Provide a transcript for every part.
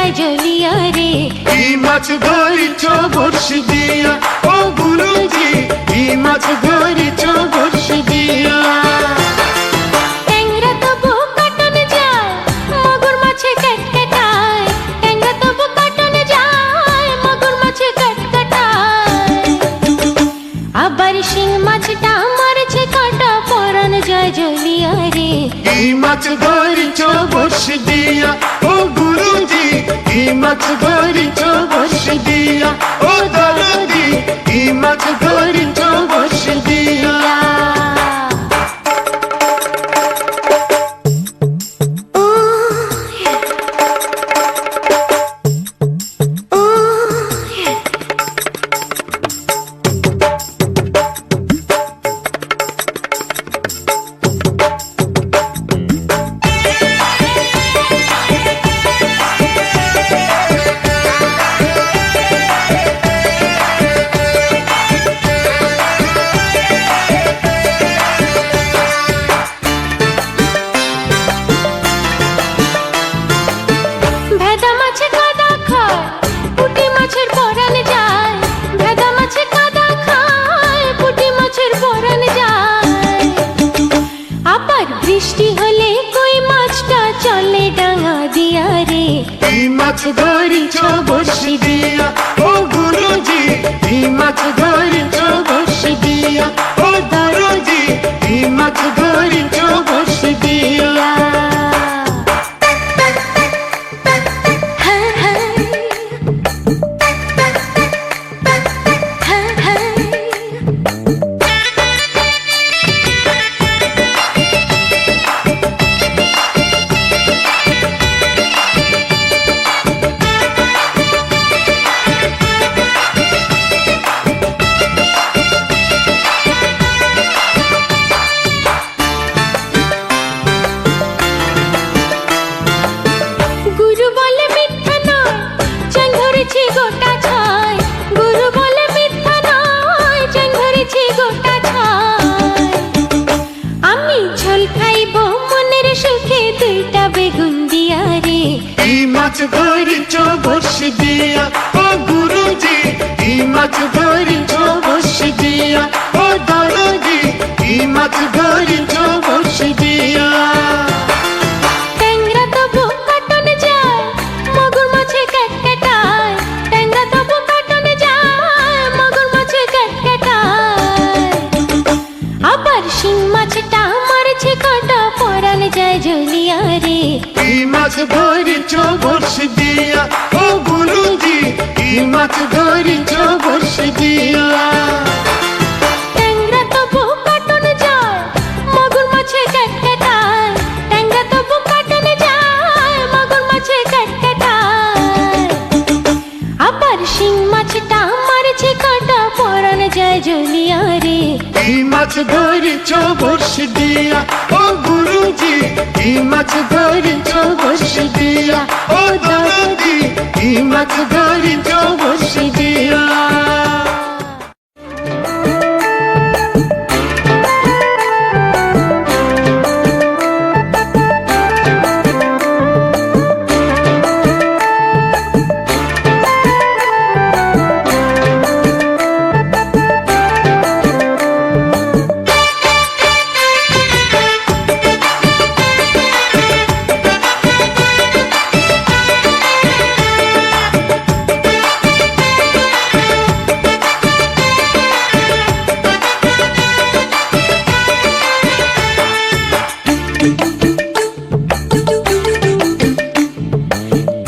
যায় জ্বলিয়া রে। কি মাছ ধরিছ বড়শি দিয়া ও গুরুজি, কি মাছ ধরিছ বড়শি দিয়া? ট্যাংরা তবু কাটন যায়, মাগুর মাছে কাটকাটায়। ট্যাংরা তবু কাটন যায়, মাগুর মাছে কাটকাটায়। আবার শিং মাছটা মারছে কাটা, পরান যায় জ্বলিয়া রে। কি মাছ ধরিছ বড়শি দিয়া ও গুরুজি, কি মাছ ধরিছ বড়শি দিয়া? ও দরদি, কি মাছ ধরিছ বড়শি দিয়া? ভেদা মাছে কাদা খায়, পুঁটি মাছের পরান যায়। ভেদা মাছে কাদা খায়, পুঁটি মাছের পরান যায়। আবার বৃষ্টি হলে কই মাছটা চলে ডাঙা দিয়া রে। কি মাছ ধরিছ বড়শি দিয়া ও গুরুজি, কি মাছ ধরিছ বড়শি দিয়া? ও দরদি, কি মাছ ধরিছ বড়শি দিয়া? হ্যাঁ, হ্যাঁ। হ্যাঁ, হ্যাঁ। গুরু বলে মিথ্যা নয়, চ্যাং ধরেছি গোটা ছয়। গুরু বলে মিথ্যা নয়, চ্যাং ধরেছি গোটা ছয়। আমি ঝোল খাইব মনের সুখে, দুইটা বেগুন দিয়া রে। কি মাছ ধরিছ বড়শি দিয়া ও গুরুজি, কি মাছ ধরিছ বড়শি দিয়া? ও দরদি, কি মাছ ধরিছ বড়শি দিয়া? ট্যাংরা তবু কাটন যায়, মাগুর মাছে কাটকাটায়। ট্যাংরা তবু কাটন যায়, মাগুর মাছে কাটকাটায়। আবার শিং মাছটা মারছে কাটা, পরান যায় জ্বলিয়া রে। কি মাছ ধরিছ বড়শি দিয়া ও গুরুজি, কি মাছ ধরিছ বড়শি দিয়া? ট্যাংরা তবু কাটন যায়, মাগুর মাছে কাটকাটায়। ট্যাংরা তবু কাটন যায়, মাগুর মাছে কাটকাটায়। আবার শিং মাছটা মারছে কাটা, পরান যায় জ্বলিয়া রে। কি মাছ ধরিছ বড়শি দিয়া ও গুরুজি, কি মাছ ধরিছ বড়শি দিয়া? ও দরদি, কি মাছ ধরিছ বড়শি দিয়া?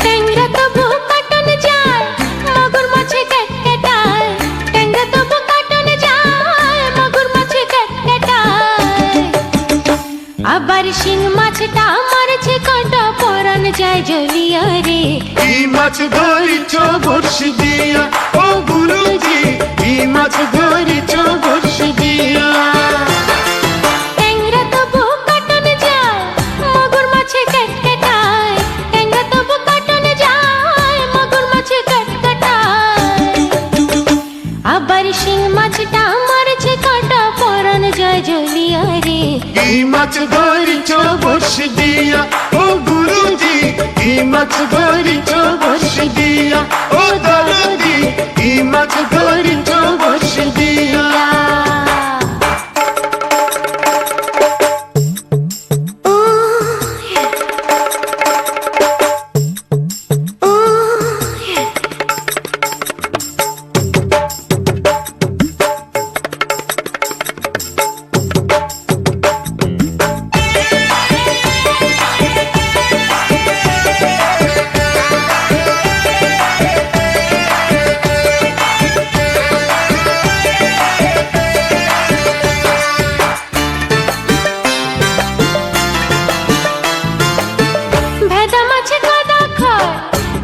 ট্যাংরা তবু কাটন যায়, মাগুর মাছে কাটকাটায়। ট্যাংরা তবু কাটন যায়, মাগুর মাছে কাটকাটায়। আবার শিং মাছটা মারছে কাটা, পরান যায় জ্বলিয়া রে। কি মাছ ধরিছ বড়শি দিয়া ও গুরুজি, কি মাছ ধরিছ বড়শি দিয়া? ট্যাংরা তবু কাটন যায়, মাগুর মাছে কাটকাটায়। ট্যাংরা তবু কাটন যায়, মাগুর মাছে কাটকাটায়। আবার শিং মাছটা মারছে কাটা, পরান যায় জ্বলিয়া রে। কি মাছ ধরিছ বড়শি দিয়া ও গুরুজি, কি ই মাছ ধরিছ বসি দিয়া, ও দরদি ই মাছ ধরিছ বসি দিয়া। ভেদা মাছে কাদা খায়,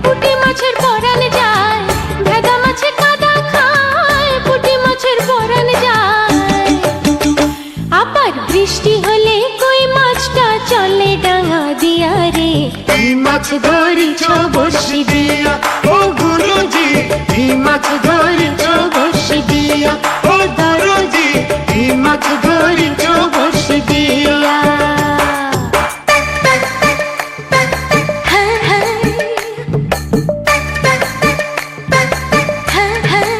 পুঁটি মাছের পরাণ যায়। ভেদা মাছে কাদা খায়, পুঁটি মাছের পরাণ যায়। আবার বৃষ্টি হলে কই মাছটা চলে ডাঙা দিয়া রে। ই মাছ ধরিছ বসি দিয়া, ও গুরুজি ই মাছ ধরিছ বসি দিয়া, ও দরদি ই মাছ ধরিছ বসি দিয়া। হ্যাঁ, হ্যাঁ। হ্যাঁ, হ্যাঁ।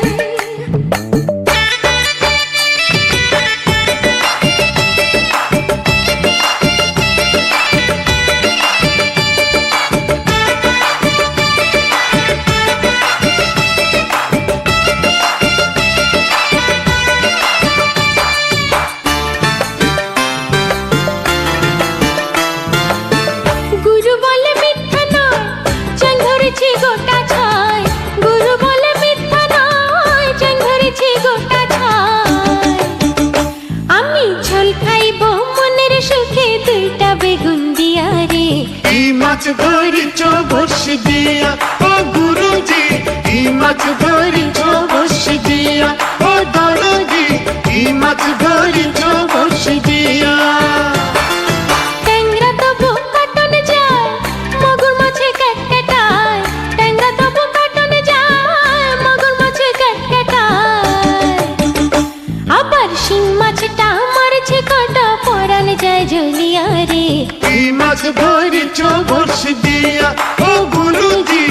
গুরু বলে মিথ্যা নয়, চ্যাং ধরেছি গোটা ছয়। গুরু বলে মিথ্যা নয়, চ্যাং ধরেছি গোটা ছয়। আমি ঝোল খাইব মনের সুখে দুইটা বেগুন দিয়া রে। ই মাছ ধরিছ বসি দিয়া, ও গুরুজি ই মাছ ধরিছ বসি দিয়া, ও দরদি ই মাছ ধরিছ বসি দিয়া। ট্যাংরা তবু কাটনে যায়, মগুর মাছে ক্যাটক্যাটায়। ট্যাংরা তবু কাটনে যায়, মগুর মাছে ক্যাটক্যাটায়। আবার শিং মাছটা মারছে কাটা, পরাণ যায় জ্বলিয়া রে। ই মাছ ধরিছ বসি দিয়া, ও গুরুজি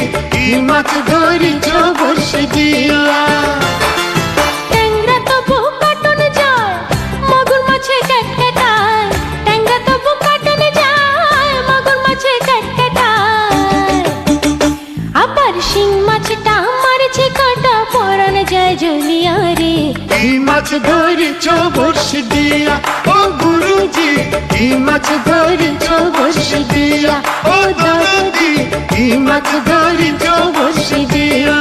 ই মাছ ধরিছ বসি দিয়া। ট্যাংরা তবু কাটনে যায়, মগুর মাছে ক্যাটক্যাটায়। ট্যাংরা তবু কাটনে যায়, মগুর মাছে ক্যাটক্যাটায়। আবার শিং মাছটা মারছে কাটা, পরাণ যায় জ্বলিয়া রে। ই মাছ ধরিছ বসি দিয়া, ও গুরুজি ই মাছ ধরিছ বসি দিয়া, ও দরদি ই মাছ ধরিছ বসি দিয়া।